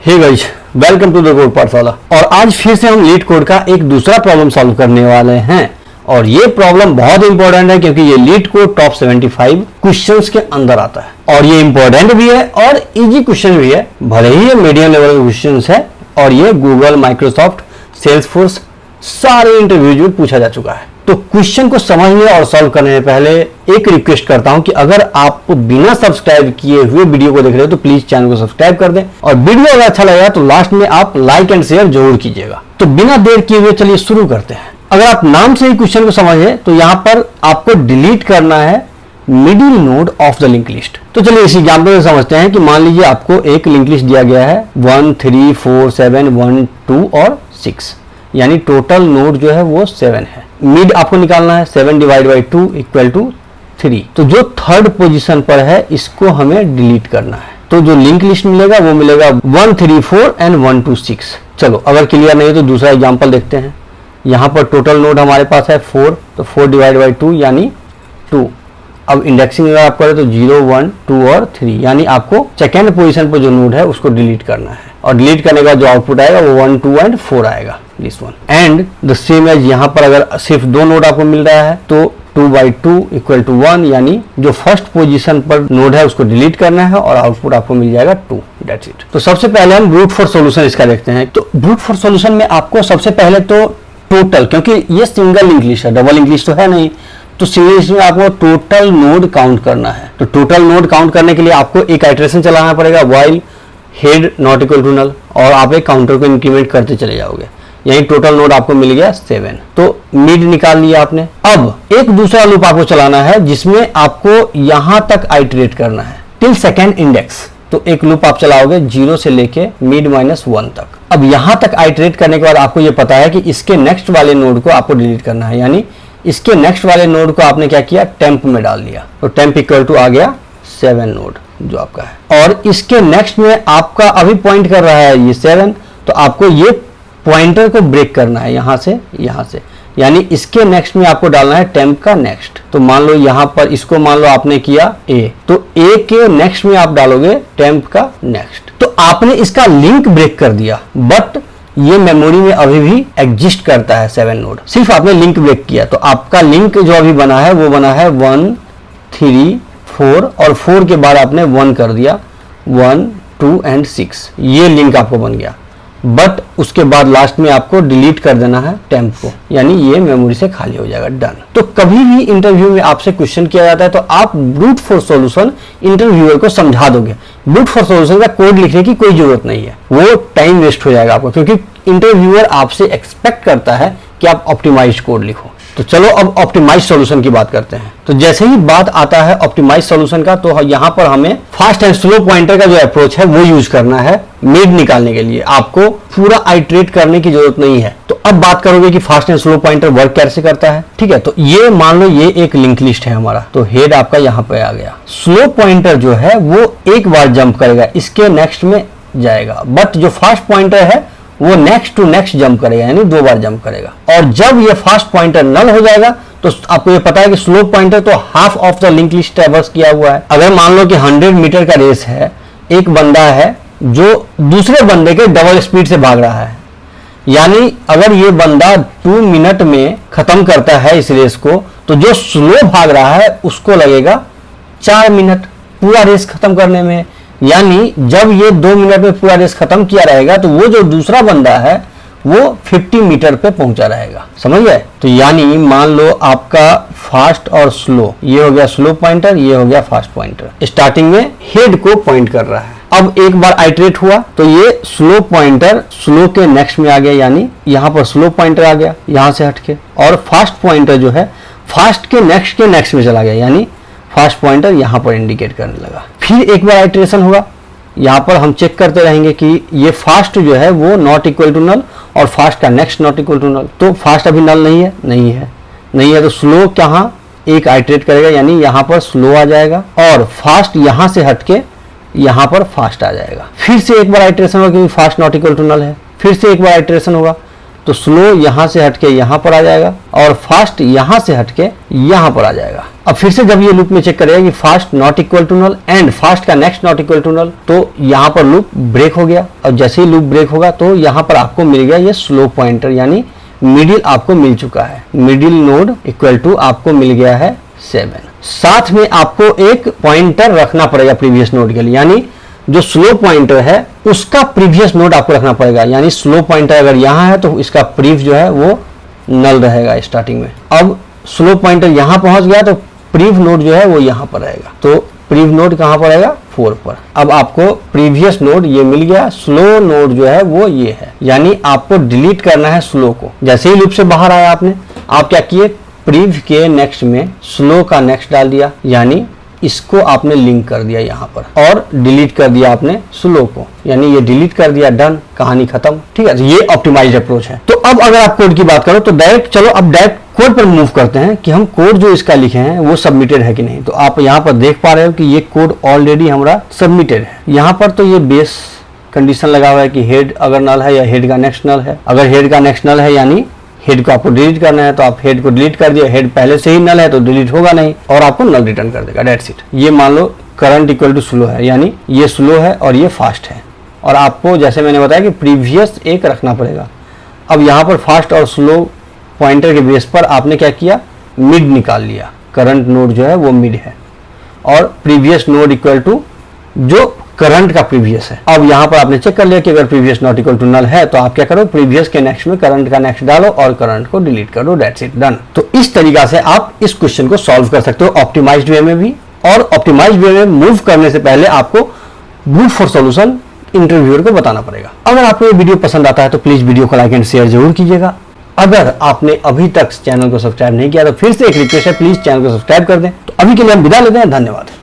Hey guys, welcome to the code Pathshala. और आज फिर से हम लीड कोड का एक दूसरा प्रॉब्लम सॉल्व करने वाले हैं। और ये प्रॉब्लम बहुत इंपॉर्टेंट है क्योंकि ये लीड कोड टॉप 75 क्वेश्चंस के अंदर आता है और ये इंपॉर्टेंट भी है और इजी क्वेश्चन भी है। भले ही ये मीडियम लेवल के क्वेश्चंस है और ये गूगल, माइक्रोसॉफ्ट, सेल्सफोर्स सारे इंटरव्यूज में पूछा जा चुका है। तो क्वेश्चन को समझने और सॉल्व करने से पहले एक रिक्वेस्ट करता हूं कि अगर आप बिना सब्सक्राइब किए हुए वीडियो को देख रहे हो तो प्लीज चैनल को सब्सक्राइब कर दें और वीडियो अगर अच्छा लगा तो लास्ट में आप लाइक एंड शेयर जरूर कीजिएगा। तो बिना देर किए हुए चलिए शुरू करते हैं। अगर आप नाम से ही क्वेश्चन को समझे तो यहां पर आपको डिलीट करना है middle node of the link list. तो चलिए इस एग्जांपल से समझते हैं कि मान लीजिए आपको एक लिंक लिस्ट दिया गया है 1 3 4 7 1 2 और 6, यानी टोटल नोड जो है वो 7 है। मिड आपको निकालना है 7 डिवाइड बाई 2 इक्वल टू 3। तो जो थर्ड पोजीशन पर है इसको हमें डिलीट करना है। तो जो लिंक लिस्ट मिलेगा वो मिलेगा 1 3 4 एंड 1 2 6। चलो अगर क्लियर नहीं है तो दूसरा एग्जांपल देखते हैं। यहाँ पर टोटल नोड हमारे पास है 4, तो 4 डिवाइड बाई 2 यानी 2। अब इंडेक्सिंग अगर आप करें तो 0 1 2 और 3, यानी आपको सेकेंड पोजीशन पर जो नोड है उसको डिलीट करना है और डिलीट करने का जो आउटपुट आएगा वो 1 2 एंड 4 आएगा, this one. And the same as यहाँ पर अगर सिर्फ दो नोड आपको मिल रहा है तो 2 बाई 2 इक्वल टू 1, यानी जो फर्स्ट पोजीशन पर नोड है उसको डिलीट करना है और आउटपुट आपको मिल जाएगा 2, दैट्स इट। तो सबसे पहले हम ब्रूट फोर्स सॉल्यूशन इसका देखते हैं। तो ब्रूट फोर्स सॉल्यूशन में आपको सबसे पहले तो टोटल, क्योंकि ये सिंगल लिंक लिस्ट है, डबल लिंक लिस्ट तो है नहीं, तो सिंगल लिस्ट में आपको टोटल नोड काउंट करना है। तो टोटल नोड काउंट करने के लिए आपको एक आइटरेशन चलाना पड़ेगा while head not equal to null, और आप एक काउंटर को इंक्रीमेंट करते चले जाओगे। यही टोटल नोड आपको मिल गया 7। तो मिड निकाल लिया आपने। अब एक दूसरा लूप आपको चलाना है जिसमें आपको यहां तक आइटरेट करना है टिल सेकेंड इंडेक्स। तो एक लूप आप चलाओगे 0 से लेके मिड -1 तक। अब यहां तक आइटरेट करने के बाद आपको यह पता है कि इसके नेक्स्ट वाले नोड को आपको डिलीट करना है, यानी इसके नेक्स्ट वाले नोड को आपने क्या किया, टेम्प में डाल दिया। तो टेम्प इक्वल टू आ गया 7 नोड जो आपका है। और इसके नेक्स्ट में आपका अभी पॉइंट कर रहा है ये 7, तो आपको ये पॉइंटर को ब्रेक करना है यहां से, यानी इसके नेक्स्ट में आपको डालना है टेम्प का नेक्स्ट। तो मान लो यहां पर इसको मान लो आपने किया A, तो A के नेक्स्ट में आप डालोगे टेम्प का नेक्स्ट। तो आपने इसका लिंक ब्रेक कर दिया, बट ये मेमोरी में अभी भी एग्जिस्ट करता है 7 नोड, सिर्फ आपने लिंक ब्रेक किया। तो आपका लिंक जो अभी बना है वो बना है 1 3 4 और 4 के बाद आपने 1 कर दिया, 1 2 एंड 6, ये लिंक आपको बन गया। बट उसके बाद लास्ट में आपको डिलीट कर देना है टेम्प को, यानी ये मेमोरी से खाली हो जाएगा, डन। तो कभी भी इंटरव्यू में आपसे क्वेश्चन किया जाता है तो आप ब्रूट फोर्स सॉल्यूशन इंटरव्यूअर को समझा दोगे। ब्रूट फोर्स सॉल्यूशन का कोड लिखने की कोई जरूरत नहीं है, वो टाइम वेस्ट हो जाएगा आपको, क्योंकि इंटरव्यूअर आपसे एक्सपेक्ट करता है कि आप ऑप्टिमाइज्ड कोड लिखो। तो चलो अब ऑप्टिमाइज सॉल्यूशन की बात करते हैं। तो जैसे ही बात आता है ऑप्टिमाइज सॉल्यूशन का, तो यहाँ पर हमें फास्ट एंड स्लो पॉइंटर का जो अप्रोच है वो यूज करना है मिड निकालने के लिए। आपको पूरा आइटरेट करने की जरूरत नहीं है। तो अब बात करोगे कि fast and slow pointer work कैसे करता है, ठीक है। तो ये मान लो ये एक लिंक लिस्ट है हमारा, तो हेड आपका यहाँ पे आ गया। स्लो पॉइंटर जो है वो एक बार जंप करेगा, इसके नेक्स्ट में जाएगा, बट जो फास्ट पॉइंटर है वो नेक्स्ट टू नेक्स्ट जंप करेगा, यानी 2 बार जंप करेगा। और जब ये फास्ट पॉइंटर नल हो जाएगा तो आपको ये पता है कि स्लो पॉइंटर तो half of the link list traverse किया हुआ है। अगर मान लो कि 100 मीटर का रेस है, एक बंदा है जो दूसरे बंदे के डबल स्पीड से भाग रहा है, यानी अगर ये बंदा 2 मिनट में खत्म करता है इस रेस को, तो जो स्लो भाग रहा है उसको लगेगा 4 मिनट पूरा रेस खत्म करने में। यानी जब ये 2 मिनट में पूरा रेस खत्म किया रहेगा तो वो जो दूसरा बंदा है वो 50 मीटर पे पहुंचा रहेगा, समझ गए। तो यानी मान लो आपका फास्ट और स्लो, ये हो गया स्लो पॉइंटर, ये हो गया फास्ट पॉइंटर, स्टार्टिंग में हेड को पॉइंट कर रहा है। अब एक बार आइटरेट हुआ तो ये स्लो पॉइंटर स्लो के नेक्स्ट में आ गया, यानी यहाँ पर स्लो पॉइंटर आ गया यहाँ से हटके, और फास्ट पॉइंटर जो है फास्ट के नेक्स्ट में चला गया, यानी फास्ट पॉइंटर यहाँ पर इंडिकेट करने लगा। फिर एक बार आइटरेशन हुआ, यहाँ पर हम चेक करते रहेंगे कि ये फास्ट जो है वो नॉट इक्वल टू नल और फास्ट का next not equal to null. तो फास्ट अभी नल नहीं है, तो स्लो कहाँ एक आइटरेट करेगा, यानी यहाँ पर स्लो आ जाएगा और फास्ट यहाँ से हटके यहाँ पर फास्ट आ जाएगा। फिर से एक बार आइटरेशन होगा क्योंकि fast not equal to null है, फिर से एक बार आइटरेशन होगा, तो स्लो यहां से हटके यहां पर आ जाएगा और फास्ट यहां से हटके यहां पर आ जाएगा। अब फिर से जब ये लूप में चेक करेगा कि fast not equal to null and fast का next not equal to null, तो यहां पर लूप ब्रेक हो गया। और जैसे ही लूप ब्रेक होगा तो यहां पर आपको मिल गया ये स्लो पॉइंटर, यानी मिडिल आपको मिल चुका है। मिडिल नोड इक्वल टू आपको मिल गया है 7। साथ में आपको एक पॉइंटर रखना पड़ेगा प्रीवियस नोड के लिए, यानी जो स्लो पॉइंटर है उसका प्रीवियस नोड आपको रखना पड़ेगा। यानी स्लो पॉइंटर अगर यहां है तो इसका प्रीव जो है वो नल रहेगा स्टार्टिंग में। अब स्लो पॉइंटर यहां पहुंच गया तो प्रीव नोड जो है वो यहां पर रहेगा। तो प्रीव नोड कहां पर आएगा? 4 पर। अब आपको प्रीवियस नोड ये मिल गया, स्लो नोड जो है वो ये है, यानी आपको डिलीट करना है स्लो को। जैसे ही लूप से बाहर आया आपने, आप क्या किए? प्रीव के नेक्स्ट में स्लो का नेक्स्ट डाल दिया, यानी इसको आपने लिंक कर दिया यहाँ पर, और डिलीट कर दिया आपने स्लो को, यानी ये डिलीट कर दिया, डन, कहानी खत्म। ठीक है, ये ऑप्टिमाइज्ड अप्रोच है। तो अब अगर आप कोड की बात करो तो डायरेक्ट चलो अब डायरेक्ट कोड पर मूव करते हैं कि हम कोड जो इसका लिखे हैं वो सबमिटेड है कि नहीं। तो आप यहाँ पर देख पा रहे हो कि ये कोड ऑलरेडी हमारा सबमिटेड है। यहाँ पर तो ये बेस कंडीशन लगा हुआ है कि हेड अगर नल है या हेड का नेक्स्ट नल है। अगर हेड का नेक्स्ट नल है यानी हेड को आपको डिलीट करना है, तो आप हेड को डिलीट कर दिया। हेड पहले से ही नल है तो डिलीट होगा नहीं और आपको नल रिटर्न कर देगा, दैट्स इट। ये मान लो करंट इक्वल टू स्लो है, यानी ये स्लो है और ये फास्ट है, और आपको जैसे मैंने बताया कि प्रीवियस एक रखना पड़ेगा। अब यहाँ पर फास्ट और स्लो पॉइंटर के बेस पर आपने क्या किया? मिड निकाल लिया। करंट नोड जो है वो मिड है और प्रीवियस नोड इक्वल टू जो करंट का प्रीवियस है। अब यहाँ पर आपने चेक कर लिया कि अगर previous not equal to null है तो आप क्या करो? प्रीवियस के नेक्स्ट में करंट का नेक्स्ट डालो और करंट को डिलीट कर दो, दैट्स इट, डन। तो इस तरीका से आप इस क्वेश्चन को सॉल्व कर सकते हो ऑप्टिमाइज्ड वे में भी। और ऑप्टिमाइज्ड वे में मूव करने से पहले आपको ब्रूट फोर्स सॉल्यूशन इंटरव्यूअर को बताना पड़ेगा। अगर आपको ये वीडियो पसंद आता है तो प्लीज वीडियो को लाइक एंड शेयर जरूर कीजिएगा। अगर आपने अभी तक चैनल को सब्सक्राइब नहीं किया तो फिर से एक रिक्वेस्ट है, प्लीज चैनल को सब्सक्राइब कर दें। तो अभी के लिए हम विदा लेते हैं, धन्यवाद।